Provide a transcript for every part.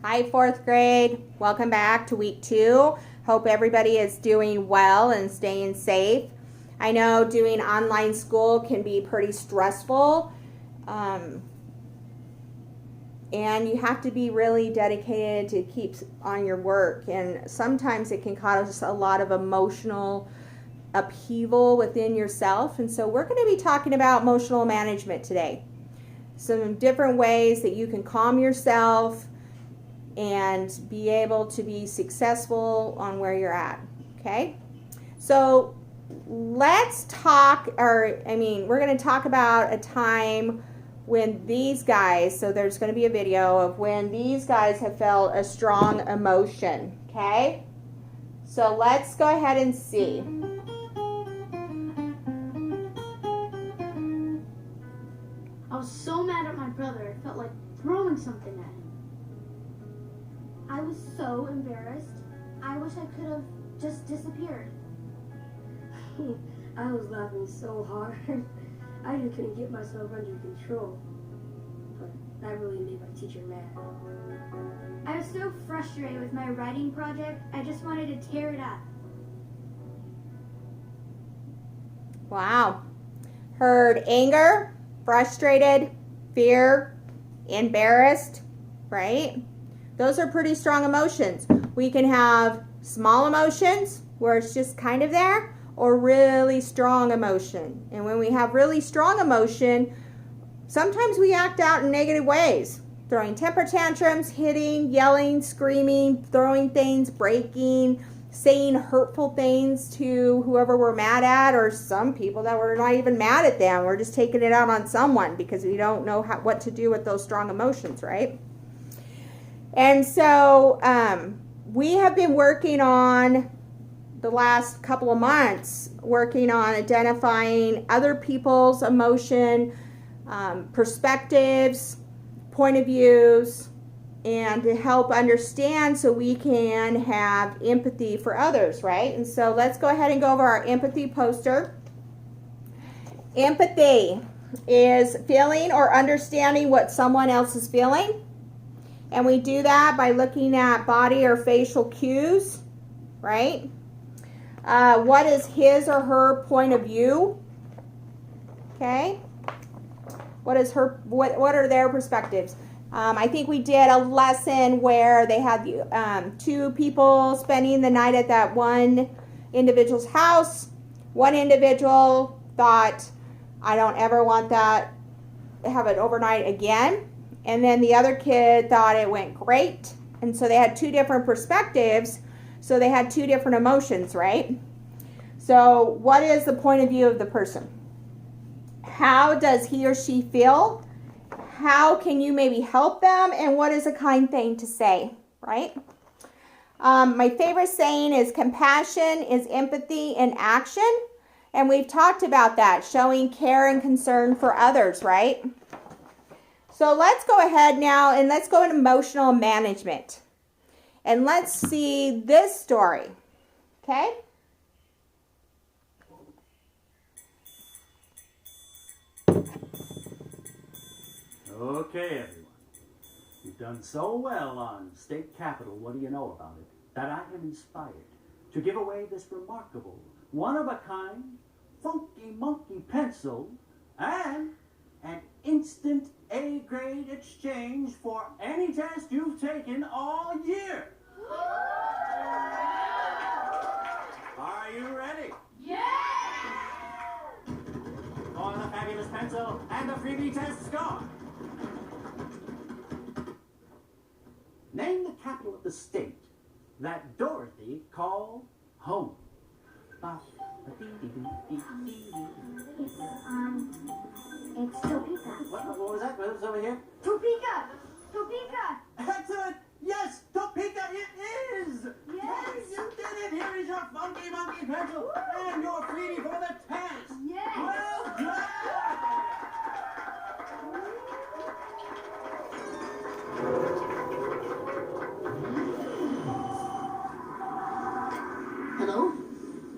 Hi, fourth grade. Welcome back to week 2. Hope everybody is doing well and staying safe. I know doing online school can be pretty stressful, and you have to be really dedicated to keep on your work. And sometimes it can cause a lot of emotional upheaval within yourself. And so we're going to be talking about emotional management today. Some different ways that you can calm yourself and be able to be successful on where you're at. Okay, so let's talk, we're going to talk about a time when these guys, so there's going to be a video of when these guys have felt a strong emotion. Okay, so let's go ahead and see. I was so mad at my brother, it felt like throwing something at him. I was so embarrassed. I wish I could have just disappeared. I was laughing so hard. I just couldn't get myself under control. But that really made my teacher mad. I was so frustrated with my writing project, I just wanted to tear it up. Wow. Heard anger, frustrated, fear, embarrassed, right? Those are pretty strong emotions. We can have small emotions where it's just kind of there, or really strong emotion. And when we have really strong emotion, sometimes we act out in negative ways. Throwing temper tantrums, hitting, yelling, screaming, throwing things, breaking, saying hurtful things to whoever we're mad at, or some people that we're not even mad at them. We're just taking it out on someone because we don't know what to do with those strong emotions, right? And so we have been working on the last couple of months, working on identifying other people's emotion, perspectives, point of views, and to help understand so we can have empathy for others, right? And so let's go ahead and go over our empathy poster. Empathy is feeling or understanding what someone else is feeling. And we do that by looking at body or facial cues, right? What is his or her point of view? Okay. What are their perspectives? I think we did a lesson where they had 2 people spending the night at that one individual's house. One individual thought, I don't ever want that, have it overnight again. And then the other kid thought it went great. And so they had 2 different perspectives. So they had 2 different emotions, right? So what is the point of view of the person? How does he or she feel? How can you maybe help them? And what is a kind thing to say, right? My favorite saying is compassion is empathy in action. And we've talked about that, showing care and concern for others, right? So let's go ahead now and let's go into emotional management. And let's see this story. Okay? Okay, everyone. You've done so well on State Capitol, what do you know about it, that I am inspired to give away this remarkable, one-of-a-kind, funky monkey pencil and an instant A-grade exchange for any test you've taken all year. Are you ready? Yeah! For the fabulous pencil and the freebie test score. Name the capital of the state that Dorothy called home. It's Topeka. What was that? What was over here? Topeka! Topeka! Excellent! Yes, Topeka it is! Yes! You did it! Here is your funky monkey pencil and your freebie for the test! Yes! Well done! Hello?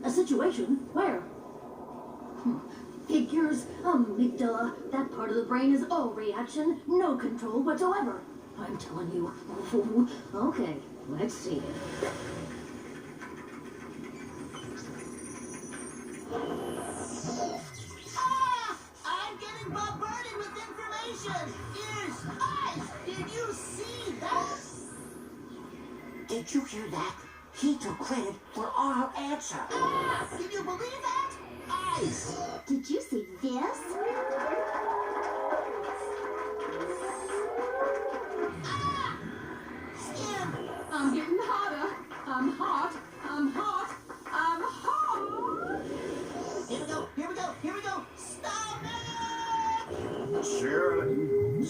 A situation? Where? Figures, amygdala. That part of the brain is all reaction, no control whatsoever. I'm telling you. Okay, let's see. I'm getting bombarded with information! Ears, eyes, did you see that? Did you hear that? He took credit for our answer. Can you believe that? Eyes! Did you see this? Skin! I'm getting hotter. I'm hot. I'm hot. I'm hot. Here we go, here we go, here we go! Stop it! Shirley,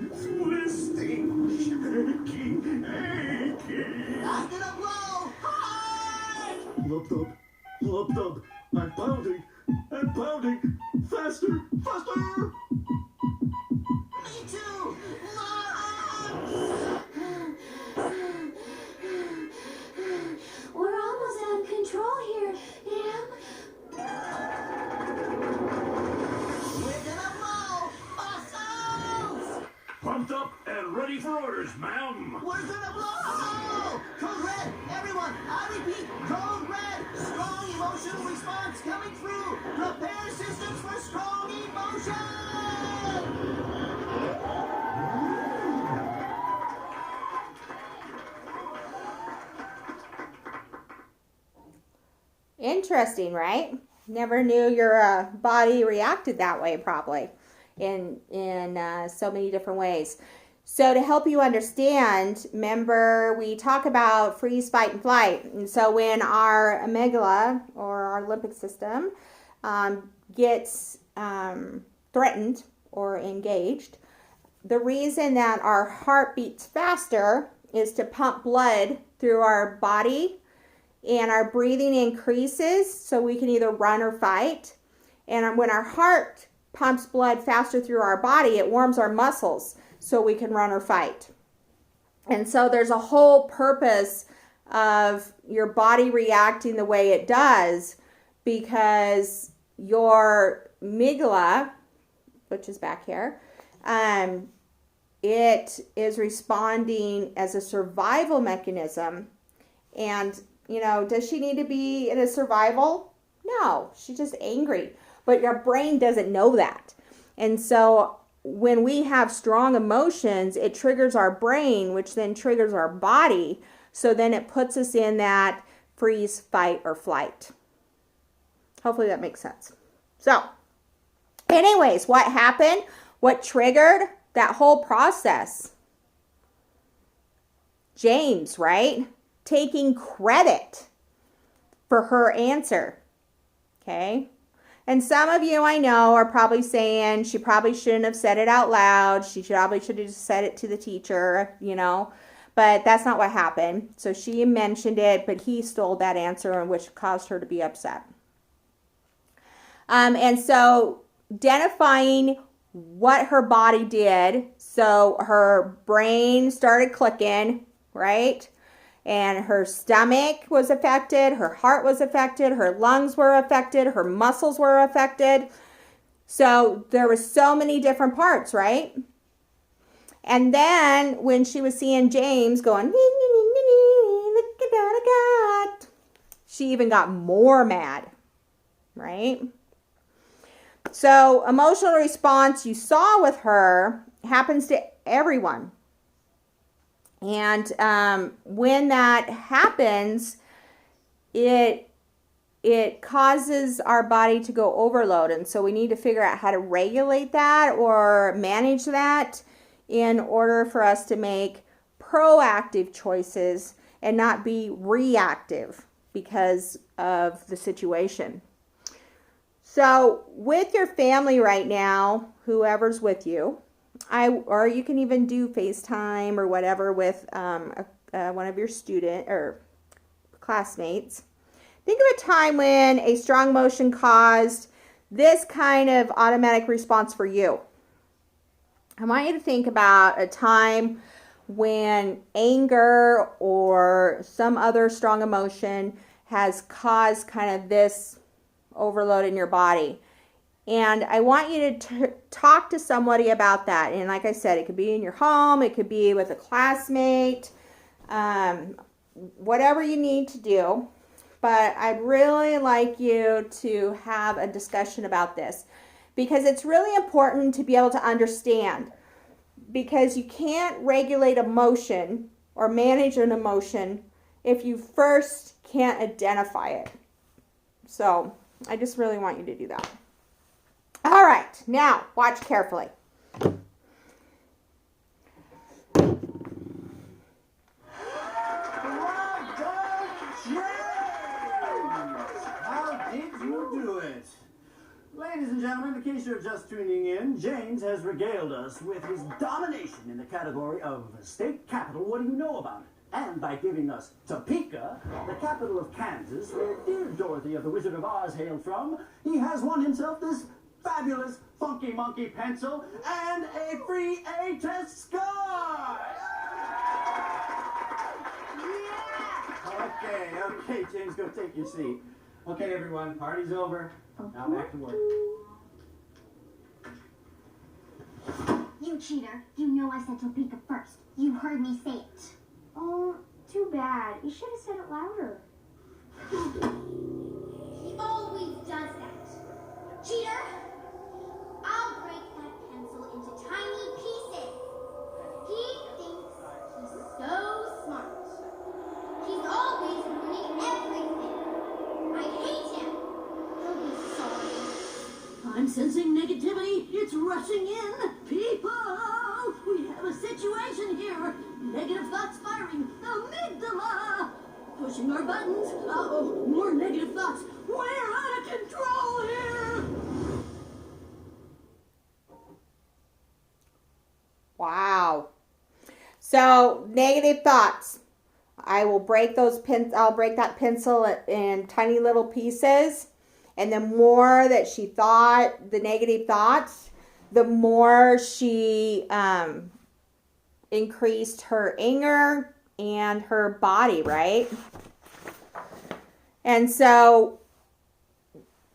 twisting, shaking, aching. I'm gonna blow hard! Lub dub, I'm pounding, faster, faster! Me too! Mom! We're almost out of control here, Em. We're gonna blow muscles! Pumped up and ready for orders, ma'am. We're gonna blow! Code red, everyone! I repeat, code red! Strong emotional response coming through! Prepare systems for strong emotion! Interesting, right? Never knew your body reacted that way, probably, in so many different ways. So to help you understand, remember we talk about freeze, fight, and flight. And so when our amygdala or our limbic system gets threatened or engaged, the reason that our heart beats faster is to pump blood through our body, and our breathing increases so we can either run or fight. And when our heart pumps blood faster through our body, it warms our muscles so we can run or fight. And so there's a whole purpose of your body reacting the way it does, because your amygdala, which is back here, it is responding as a survival mechanism. And does she need to be in a survival? No, she's just angry. But your brain doesn't know that. And so when we have strong emotions, it triggers our brain, which then triggers our body. So then it puts us in that freeze, fight, or flight. Hopefully that makes sense. So anyways, what happened? What triggered that whole process? James, right? Taking credit for her answer. Okay? And some of you I know are probably saying she probably shouldn't have said it out loud. She probably should have just said it to the teacher, But that's not what happened. So she mentioned it, but he stole that answer, which caused her to be upset. And so identifying what her body did. So her brain started clicking, right? And her stomach was affected, her heart was affected, her lungs were affected, her muscles were affected. So there were so many different parts, right? And then when she was seeing James going, look at that I got, she even got more mad, right? So emotional response you saw with her happens to everyone. And when that happens, it causes our body to go overload. And so we need to figure out how to regulate that or manage that in order for us to make proactive choices and not be reactive because of the situation. So with your family right now, whoever's with you, or you can even do FaceTime or whatever with one of your student or classmates. Think of a time when a strong emotion caused this kind of automatic response for you. I want you to think about a time when anger or some other strong emotion has caused kind of this overload in your body. And I want you to talk to somebody about that. And like I said, it could be in your home, it could be with a classmate, whatever you need to do. But I'd really like you to have a discussion about this, because it's really important to be able to understand, because you can't regulate emotion or manage an emotion if you first can't identify it. So I just really want you to do that. All right, now watch carefully. How did you do it? Ladies and gentlemen, in case you're just tuning in, James has regaled us with his domination in the category of state capital. What do you know about it? And by giving us Topeka, the capital of Kansas, where dear Dorothy of the Wizard of Oz hailed from, he has won himself this fabulous Funky Monkey pencil and a free A-test score! Okay, James, go take your seat. Okay, everyone, party's over. Now back to work. You cheater. You know I said Topeka first. You heard me say it. Oh, too bad. You should have said it louder. He always does that. Cheater! I'll break that pencil into tiny pieces. He thinks he's so smart. He's always ruining everything. I hate him. He'll be sorry. I'm sensing negativity. It's rushing in. People, we have a situation here. Negative thoughts firing. Amygdala. Pushing our buttons. Uh-oh, more negative thoughts. We're out of control here. Wow. So, negative thoughts. I will break I'll break that pencil in tiny little pieces. And the more that she thought the negative thoughts, the more she increased her anger and her body, right? And so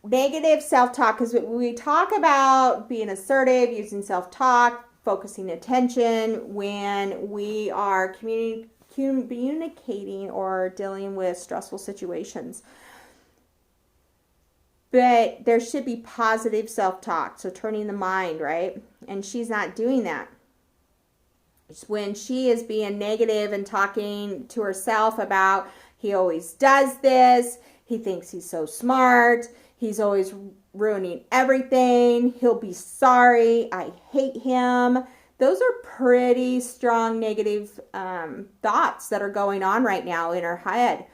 negative self-talk is what we talk about, being assertive, using self-talk, focusing attention when we are communicating or dealing with stressful situations. But there should be positive self-talk, so turning the mind, right? And she's not doing that. When she is being negative and talking to herself about, he always does this, he thinks he's so smart, he's always ruining everything, he'll be sorry, I hate him. Those are pretty strong negative thoughts that are going on right now in her head,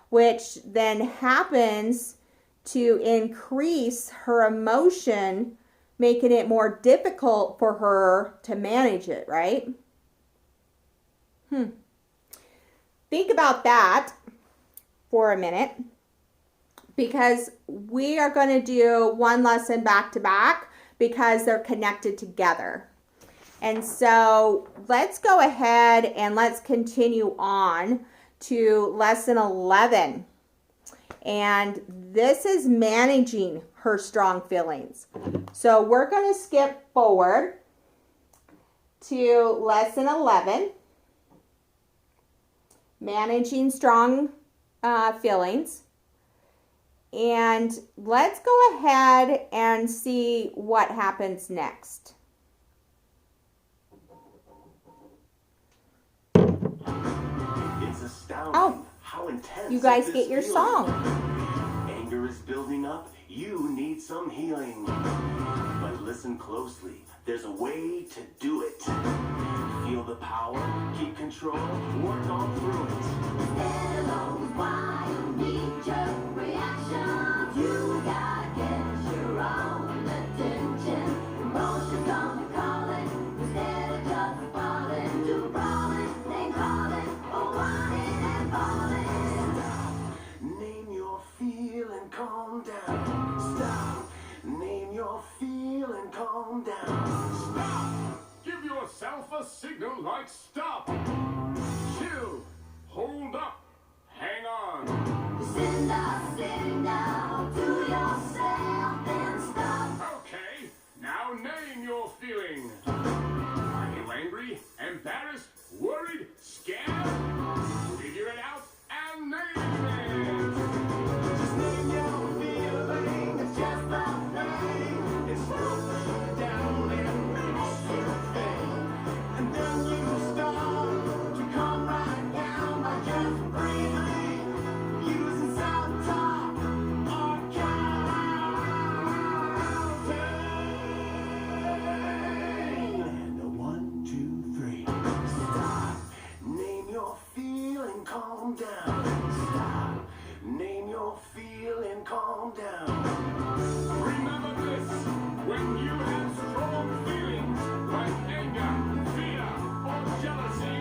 which then happens to increase her emotion, making it more difficult for her to manage it, right? Think about that for a minute, because we are going to do one lesson back to back because they're connected together. And so let's go ahead and let's continue on to lesson 11. And this is managing her strong feelings. So we're going to skip forward to lesson 11, managing strong feelings. And let's go ahead and see what happens next. It's astounding how intense You guys this get your feeling. song. Anger is building up. You need some healing. But listen closely. There's a way to do it. Feel the power, keep control, work on through it. You gotta get your own attention. Emotions don't be calling. Instead of just falling to brawling, they calling, oh, wanting and falling. Name your feel and calm down. Stop. Name your feel and calm down. Stop! Give yourself a signal like stop. Chill. Hold up. Hang on. Send a signal to yourself and stop. Okay, calm down. Stop. Name your feeling, calm down. Remember this, when you have strong feelings like anger, fear, or jealousy,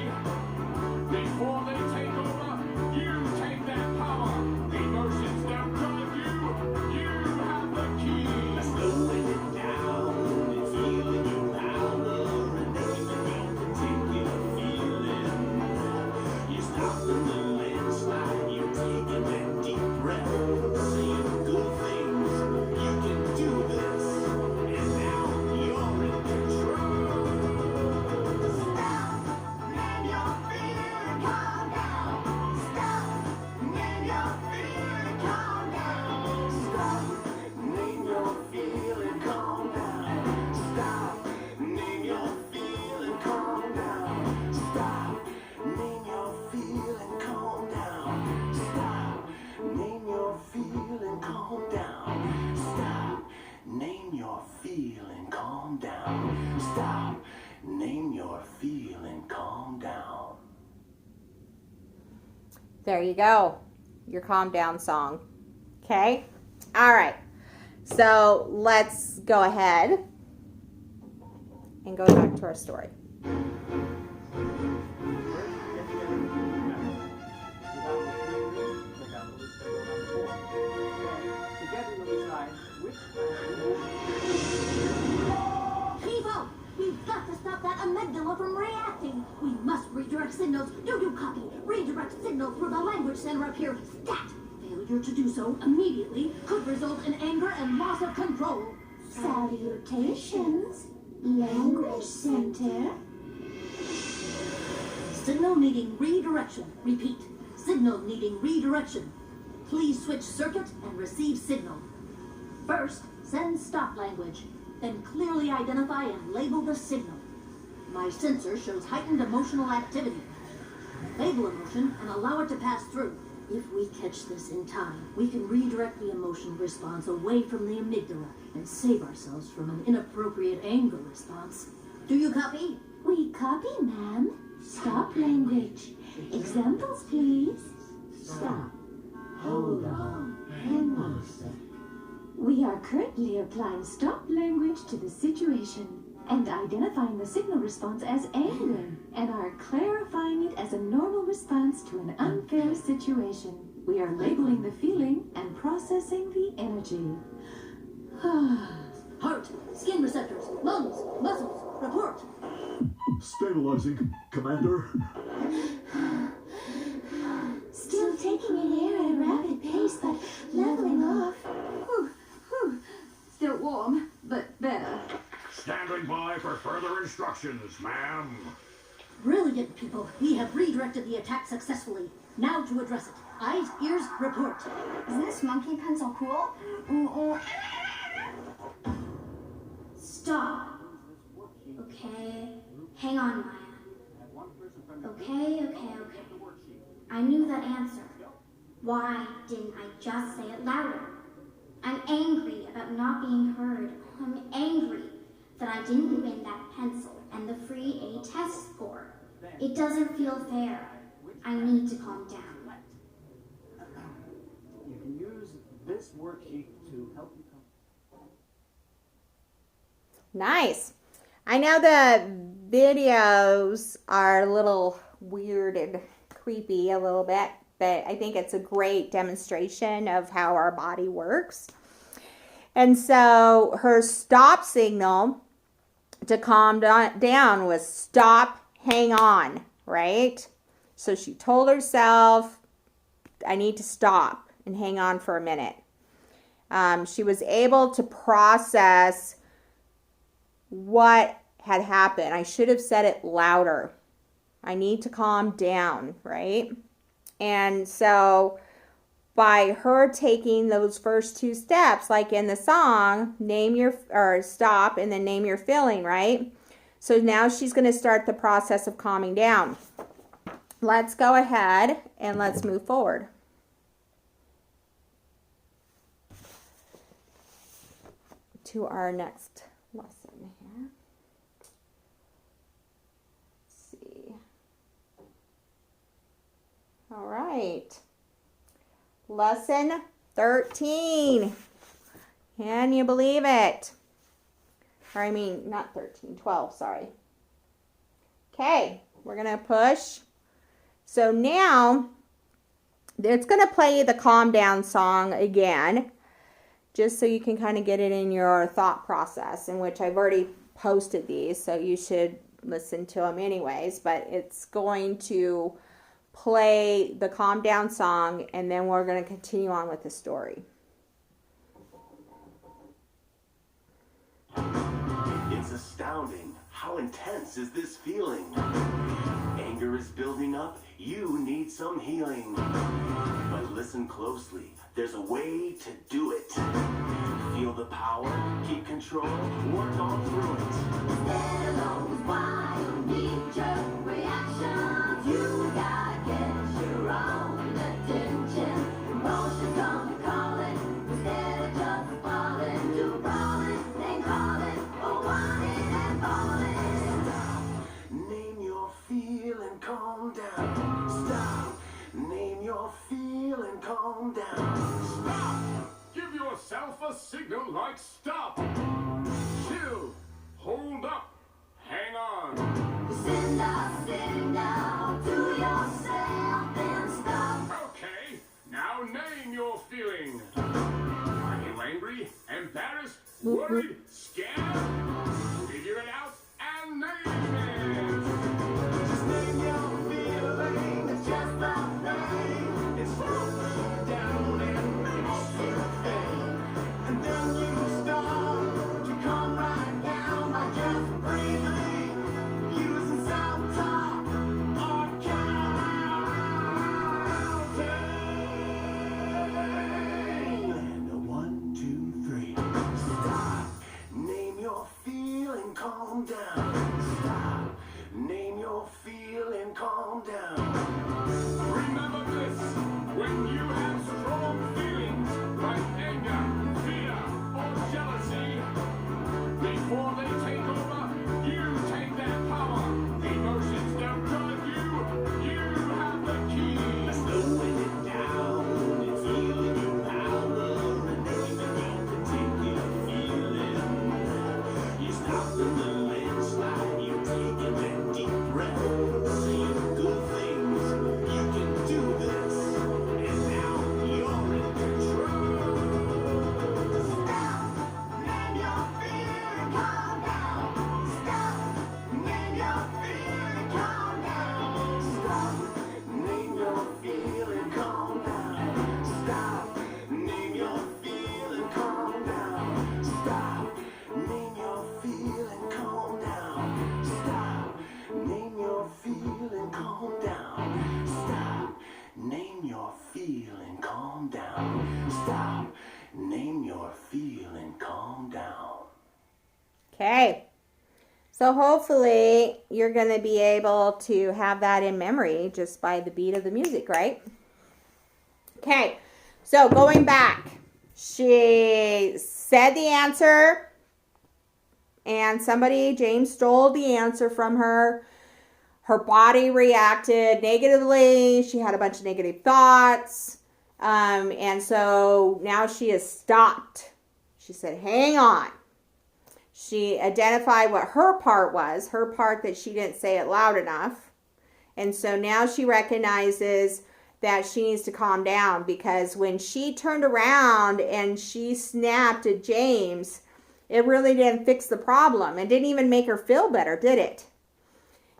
before they take over, you take that power. Emotions don't drive you, you have the key. Slowing it down, and feeling your power, and making your particular feeling. You're stopping the landslide, you're taking that deep breath, saying good things. You can do this, and now you're in control. Stop. Name your fear and calm down. Stop. Name your fear and calm down. Stop. Name your feeling, calm down. Stop. Name your feeling, calm down. Stop. Name your feeling, calm down. Stop. Name your feeling, calm down. Stop. Name your feeling, calm down. Stop. Name your feeling, calm down. There you go. Your calm down song. Okay? All right. So let's go ahead and go back to our story. People, we've got to stop that amygdala from reacting. We must redirect signals. Do copy? Redirect signal through the language center up here. Stat. Failure to do so immediately could result in anger and loss of control. Salutations, language center. Signal needing redirection. Repeat. Signal needing redirection. Please switch circuit and receive signal. First, send stop language. Then clearly identify and label the signal. My sensor shows heightened emotional activity. Label emotion and allow it to pass through. If we catch this in time, we can redirect the emotion response away from the amygdala and save ourselves from an inappropriate anger response. Do you copy? We copy, ma'am. Stop language. Examples, please. Stop. Hold on. Hang on a sec. We are currently applying stop language to the situation and identifying the signal response as anger and are clarifying it as a normal response to an unfair situation. We are labeling the feeling and processing the energy. Heart, skin receptors, lungs, muscles, report. Stabilizing, Commander. Still taking in air at a rapid pace, but leveling off. Still warm, but better. Standing by for further instructions, ma'am. Brilliant, people. We have redirected the attack successfully. Now to address it. Eyes, ears, report. Isn't this monkey pencil cool? Stop. Okay. Hang on, Maya. Okay. I knew that answer. Why didn't I just say it louder? I'm angry about not being heard. I'm angry that I didn't win that pencil and the free A test score. It doesn't feel fair. I need to calm down. You can use this worksheet to help you come. Nice. I know the videos are a little weird and creepy a little bit, but I think it's a great demonstration of how our body works. And so her stop signal to calm down was stop, hang on, right? So she told herself, I need to stop and hang on for a minute. She was able to process what had happened. I should have said it louder. I need to calm down, right? And so by her taking those first two steps, like in the song, stop and then name your feeling, right? So now she's going to start the process of calming down. Let's go ahead and let's move forward. To our next lesson here. Let's see. All right. right. Lesson 13. Can you believe it? Or I mean, not 13, 12, sorry. Okay, we're going to push. So now, it's going to play the calm down song again, just so you can kind of get it in your thought process, in which I've already posted these, so you should listen to them anyways, but it's going to play the calm down song, and then we're going to continue on with the story. It's astounding. How intense is this feeling? Anger is building up. You need some healing. But listen closely. There's a way to do it. Feel the power, keep control, work on through it. Instead of those wild knee-jerk reactions, you gotta get your own attention. Emotions come calling, instead of just falling to brawling, then calling, or wanting and falling. Name your feeling, calm down. Stop. Name your feeling, calm down. Stop! Give yourself a signal like stop. Chill. Hold up. Hang on. Send a signal to yourself and stop. Okay, now name your feeling. Are you angry, embarrassed, worried, scared? Figure it out and name it. Just name your feeling. It's just the thing. It's broken down and makes you think. And then you start to calm right down by just breathing, using self-talk or counting. And 1, 2, 3. Stop. Name your feeling, calm down. Stop. Name your feeling, calm down. Remember this, when you have strong feelings like anger, fear, or jealousy, before they take over, you take their power. Emotions don't drive you, you have the key. Slowing it down and feeling your power, and naming your particular feeling. You're stopping the landslide, you're taking that deep breath, saying good things. You can do this, and now you're in control. Stop. Name your feeling, calm down. Stop. Name your feeling, calm down. Stop. Name your feeling, calm down. Stop. Name your feeling, calm down. Stop. Name your feeling, calm down. Stop. Name your feeling, calm down. Stop. Name your feeling, calm down. Stop. Name your feeling, calm down. Okay. So hopefully you're going to be able to have that in memory just by the beat of the music, right? Okay. So going back, she said the answer and James stole the answer from her. Her body reacted negatively. She had a bunch of negative thoughts. And so now she has stopped. She said, hang on. She identified what her part was, her part that she didn't say it loud enough. And so now she recognizes that she needs to calm down, because when she turned around and she snapped at James, it really didn't fix the problem. It didn't even make her feel better, did it?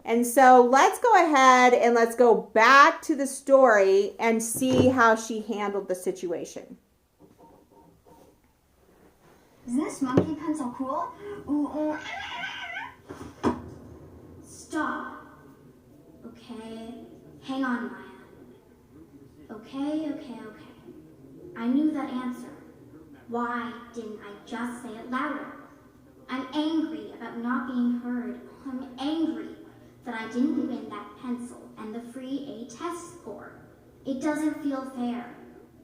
And so let's go ahead and let's go back to the story and see how she handled the situation. Is this monkey pencil cool? Ooh. Stop. Okay. Hang on, Maya. Okay. I knew that answer. Why didn't I just say it louder? I'm angry about not being heard. I'm angry that I didn't win that pencil and the free A test score. It doesn't feel fair.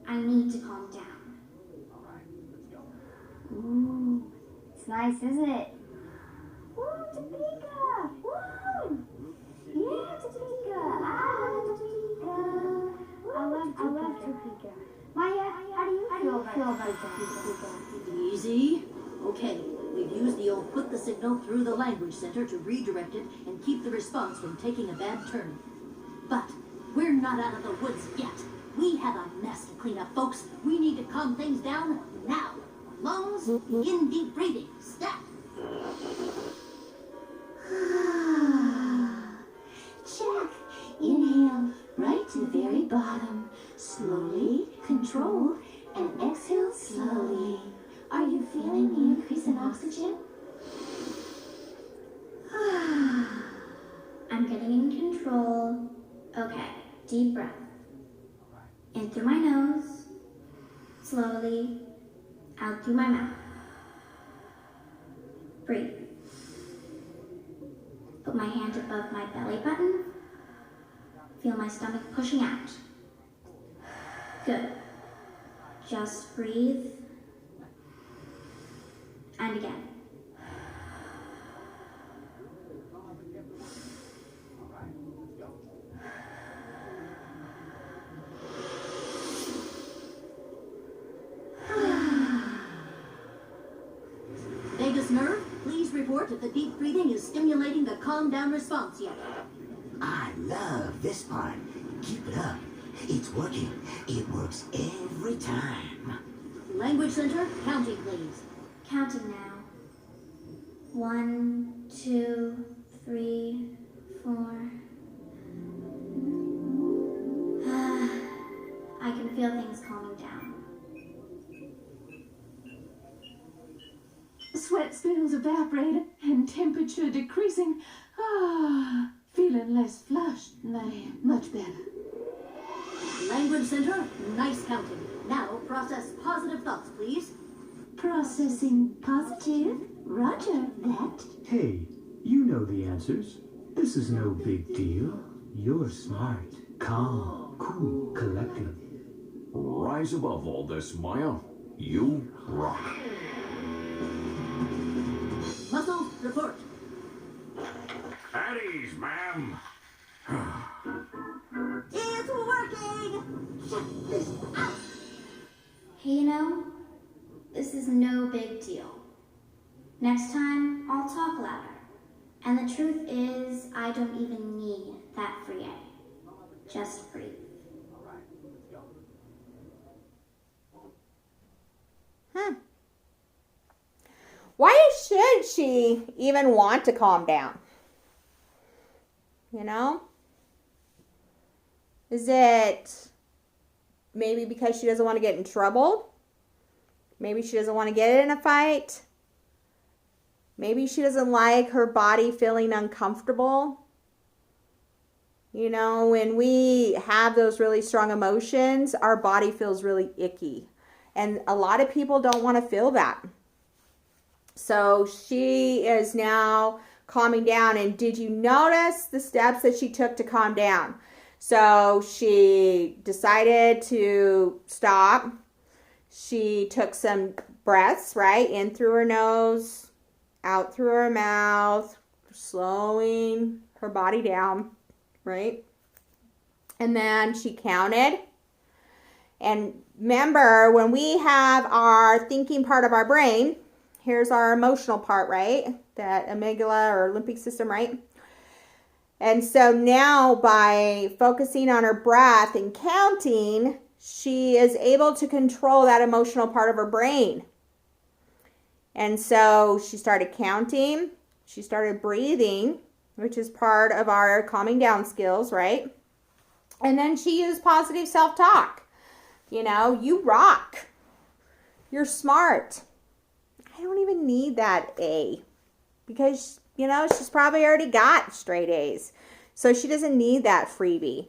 I need to calm down. Ooh, it's nice, isn't it? Woo, Topeka! Woo! Yeah, Topeka! I love Topeka! I Easy. Okay, we've used the old put the signal through the language center to redirect it and keep the response from taking a bad turn. But we're not out of the woods yet. We have a mess to clean up, folks. We need to calm things down now. Lungs, in deep breathing. Step. Check. Inhale right to the very bottom. Slowly, control, and exhale slowly. Are you feeling the increase in oxygen? I'm getting in control. Okay, deep breath. In through my nose. Slowly. Out through my mouth. Breathe. Put my hand above my belly button. Feel my stomach pushing out. Good. Just breathe. And again. Vagus nerve, please report if the deep breathing is stimulating the calm down response yet. I love this part. Keep it up. It's working. It works every time. Language center, counting please. Counting now. 1, 2, 3, 4. I can feel things calming down. Sweat spills evaporated and temperature decreasing. Feeling less flushed, man. Much better. Language center, nice counting. Now process positive thoughts, please. Processing positive. Roger that. Hey, you know the answers. This is no big deal. You're smart, calm, cool, collected. Rise above all this, Maya. You rock. Muscles, report. At ease, ma'am. It's working! Check this out! Hey, you know, this is no big deal. Next time, I'll talk louder. And the truth is, I don't even need that free A. Just breathe. Why should she even want to calm down? You know? Is it maybe because she doesn't want to get in trouble? Maybe she doesn't want to get in a fight? Maybe she doesn't like her body feeling uncomfortable. You know, when we have those really strong emotions, our body feels really icky. And a lot of people don't want to feel that. So she is now calming down. And did you notice the steps that she took to calm down? So she decided to stop. She took some breaths, right? In through her nose, out through her mouth, slowing her body down, right? And then she counted. And remember, when we have our thinking part of our brain, here's our emotional part, right? That amygdala or limbic system, right? And so now by focusing on her breath and counting, she is able to control that emotional part of her brain. And so she started counting, she started breathing, which is part of our calming down skills, right? And then she used positive self-talk. You know, you rock. You're smart. I don't even need that A because, you know, she's probably already got straight A's. So she doesn't need that freebie.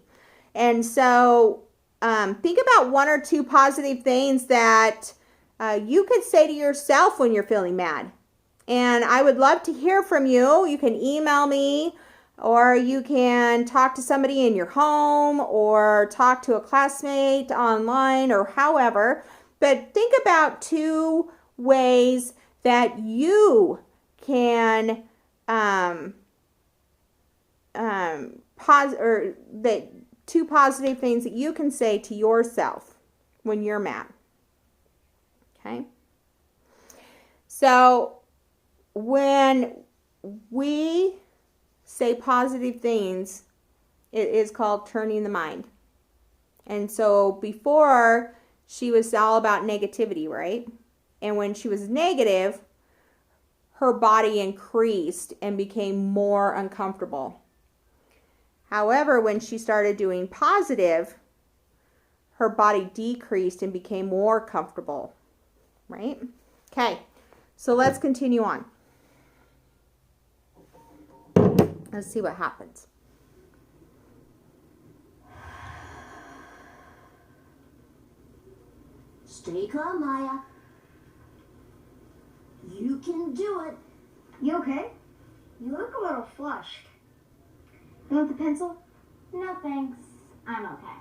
And so think about one or two positive things that you could say to yourself when you're feeling mad. And I would love to hear from you. You can email me, or you can talk to somebody in your home, or talk to a classmate online, or however. But think about two ways that you can two positive things that you can say to yourself when you're mad. Okay? So when we say positive things, it is called turning the mind. And so before, she was all about negativity, right? And when she was negative, her body increased and became more uncomfortable. However, when she started doing positive, her body decreased and became more comfortable, right? Okay, so let's continue on. Let's see what happens. Stay calm, Maya. You can do it. You okay? You look a little flushed. You want the pencil? No thanks. I'm okay.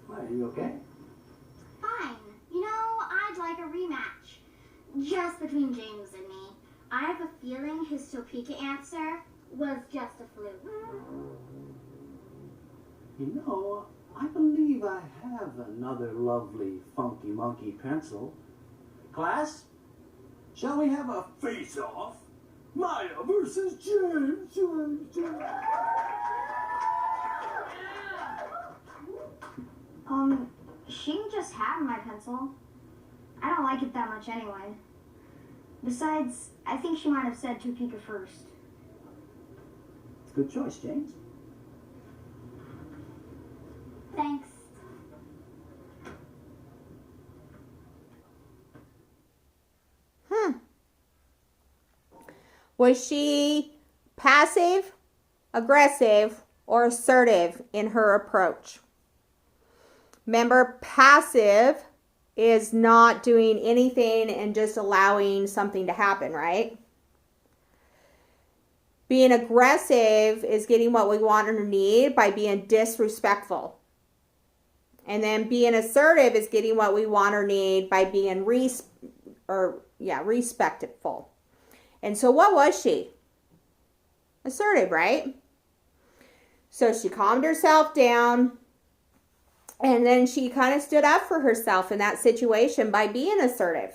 Why, are you okay? Fine. You know, I'd like a rematch. Just between James and me. I have a feeling his Topeka answer was just a fluke. You know, I believe I have another lovely funky monkey pencil. Class, shall we have a face-off? Maya versus James. She can just have my pencil. I don't like it that much anyway. Besides, I think she might have said Topeka first. Good choice, James. Thanks. Was she passive, aggressive, or assertive in her approach? Remember, passive is not doing anything and just allowing something to happen, right? Being aggressive is getting what we want or need by being disrespectful. And then being assertive is getting what we want or need by being respectful. And so what was she? Assertive, right? So she calmed herself down, and then she kind of stood up for herself in that situation by being assertive.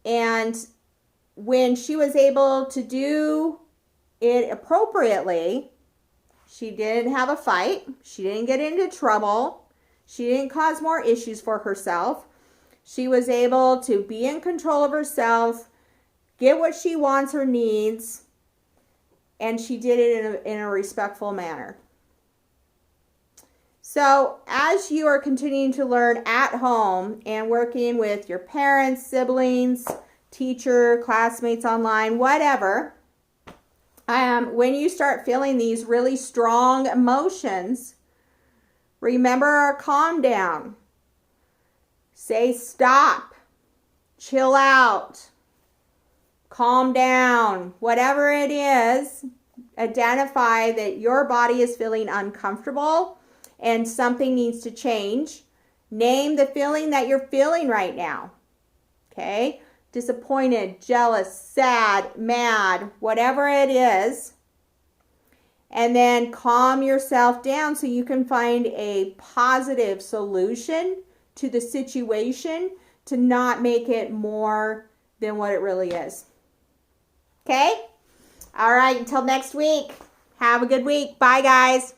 And when she was able to do it appropriately, she didn't have a fight. She didn't get into trouble. She didn't cause more issues for herself. She was able to be in control of herself, get what she wants or needs, and she did it in a respectful manner. So as you are continuing to learn at home and working with your parents, siblings, teacher, classmates online, whatever, when you start feeling these really strong emotions, remember calm down. Say stop, chill out, calm down, whatever it is. Identify that your body is feeling uncomfortable and something needs to change. Name the feeling that you're feeling right now. Okay? Disappointed, jealous, sad, mad, whatever it is. And then calm yourself down so you can find a positive solution to the situation to not make it more than what it really is. Okay? All right, until next week. Have a good week. Bye, guys.